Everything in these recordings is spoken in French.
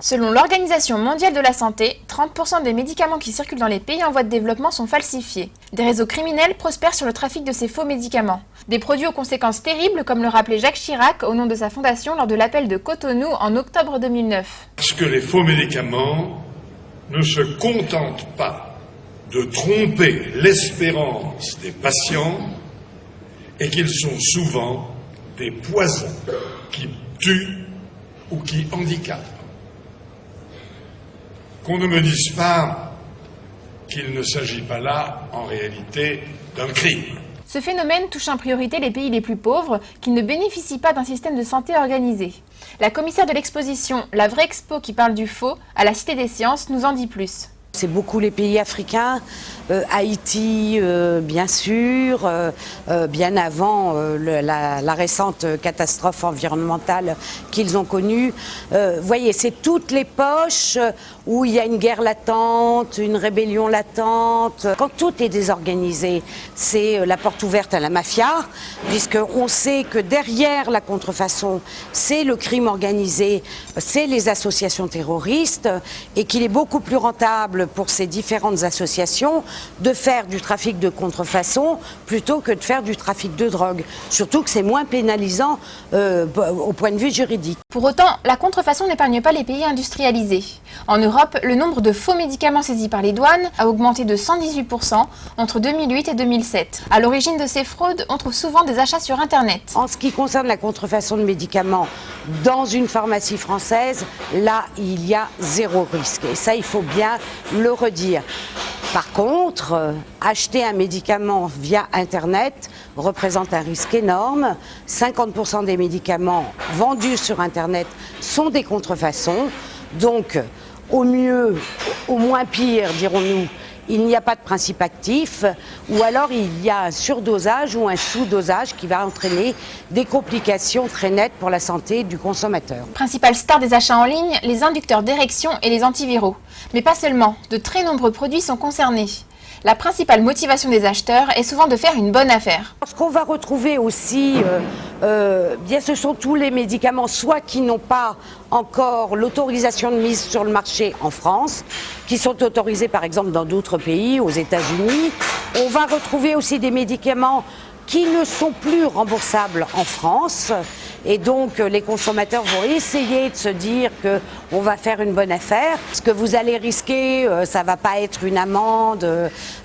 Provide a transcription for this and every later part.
Selon l'Organisation mondiale de la santé, 30% des médicaments qui circulent dans les pays en voie de développement sont falsifiés. Des réseaux criminels prospèrent sur le trafic de ces faux médicaments. Des produits aux conséquences terribles, comme le rappelait Jacques Chirac au nom de sa fondation lors de l'appel de Cotonou en octobre 2009. Parce que les faux médicaments ne se contentent pas de tromper l'espérance des patients et qu'ils sont souvent des poisons qui tuent ou qui handicapent. Qu'on ne me dise pas qu'il ne s'agit pas là, en réalité, d'un crime. Ce phénomène touche en priorité les pays les plus pauvres qui ne bénéficient pas d'un système de santé organisé. La commissaire de l'exposition La Vraie Expo qui parle du faux à la Cité des Sciences nous en dit plus. C'est beaucoup les pays africains, Haïti bien sûr, bien avant la récente catastrophe environnementale qu'ils ont connue. Voyez, c'est toutes les poches où il y a une guerre latente, une rébellion latente. Quand tout est désorganisé, c'est la porte ouverte à la mafia, puisqu'on sait que derrière la contrefaçon, c'est le crime organisé, c'est les associations terroristes, et qu'il est beaucoup plus rentable pour ces différentes associations de faire du trafic de contrefaçon plutôt que de faire du trafic de drogue. Surtout que c'est moins pénalisant au point de vue juridique. Pour autant, la contrefaçon n'épargne pas les pays industrialisés. En Europe, le nombre de faux médicaments saisis par les douanes a augmenté de 118% entre 2008 et 2007. À l'origine de ces fraudes, on trouve souvent des achats sur Internet. En ce qui concerne la contrefaçon de médicaments dans une pharmacie française, là, il y a zéro risque. Et ça, il faut bien le redire. Par contre, acheter un médicament via Internet représente un risque énorme. 50% des médicaments vendus sur Internet sont des contrefaçons. Donc, au mieux, au moins pire, dirons-nous, il n'y a pas de principe actif, ou alors il y a un surdosage ou un sous-dosage qui va entraîner des complications très nettes pour la santé du consommateur. Principale star des achats en ligne, les inducteurs d'érection et les antiviraux. Mais pas seulement, de très nombreux produits sont concernés. La principale motivation des acheteurs est souvent de faire une bonne affaire. Ce qu'on va retrouver aussi, bien, ce sont tous les médicaments, soit qui n'ont pas encore l'autorisation de mise sur le marché en France, qui sont autorisés par exemple dans d'autres pays, aux États-Unis. On va retrouver aussi des médicaments qui ne sont plus remboursables en France. Et donc les consommateurs vont essayer de se dire qu'on va faire une bonne affaire. Ce que vous allez risquer, ça ne va pas être une amende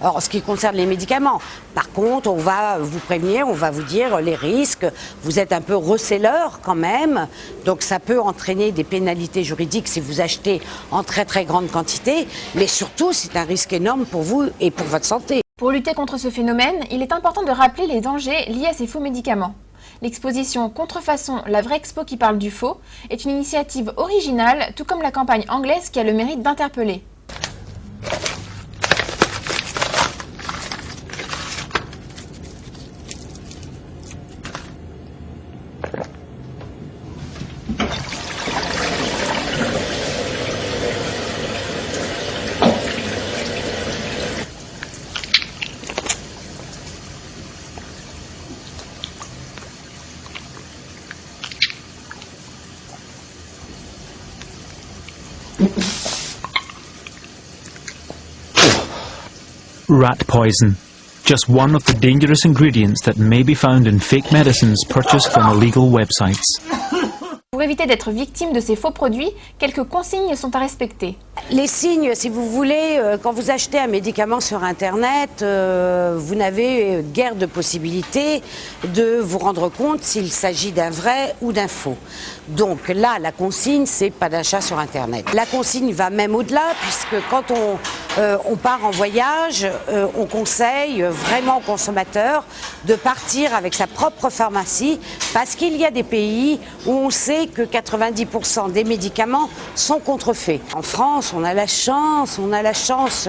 en ce qui concerne les médicaments. Par contre, on va vous prévenir, on va vous dire les risques. Vous êtes un peu reseller quand même, donc ça peut entraîner des pénalités juridiques si vous achetez en très très grande quantité. Mais surtout, c'est un risque énorme pour vous et pour votre santé. Pour lutter contre ce phénomène, il est important de rappeler les dangers liés à ces faux médicaments. L'exposition Contrefaçon, la vraie expo qui parle du faux est une initiative originale, tout comme la campagne anglaise qui a le mérite d'interpeller. Rat poison. Just one of the dangerous ingredients that may be found in fake medicines purchased from illegal websites. Pour éviter d'être victime de ces faux produits, quelques consignes sont à respecter. Les signes, si vous voulez, quand vous achetez un médicament sur Internet, vous n'avez guère de possibilité de vous rendre compte s'il s'agit d'un vrai ou d'un faux. Donc là, la consigne, c'est pas d'achat sur Internet. La consigne va même au-delà, puisque quand on part en voyage, on conseille vraiment aux consommateurs de partir avec sa propre pharmacie, parce qu'il y a des pays où on sait que 90% des médicaments sont contrefaits. En France, on a la chance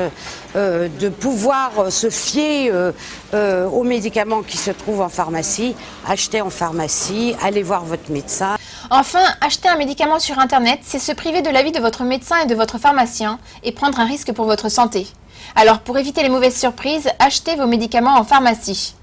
de pouvoir se fier aux médicaments qui se trouvent en pharmacie, acheter en pharmacie, aller voir votre médecin. Enfin, acheter un médicament sur Internet, c'est se priver de l'avis de votre médecin et de votre pharmacien et prendre un risque pour votre santé. Alors pour éviter les mauvaises surprises, achetez vos médicaments en pharmacie.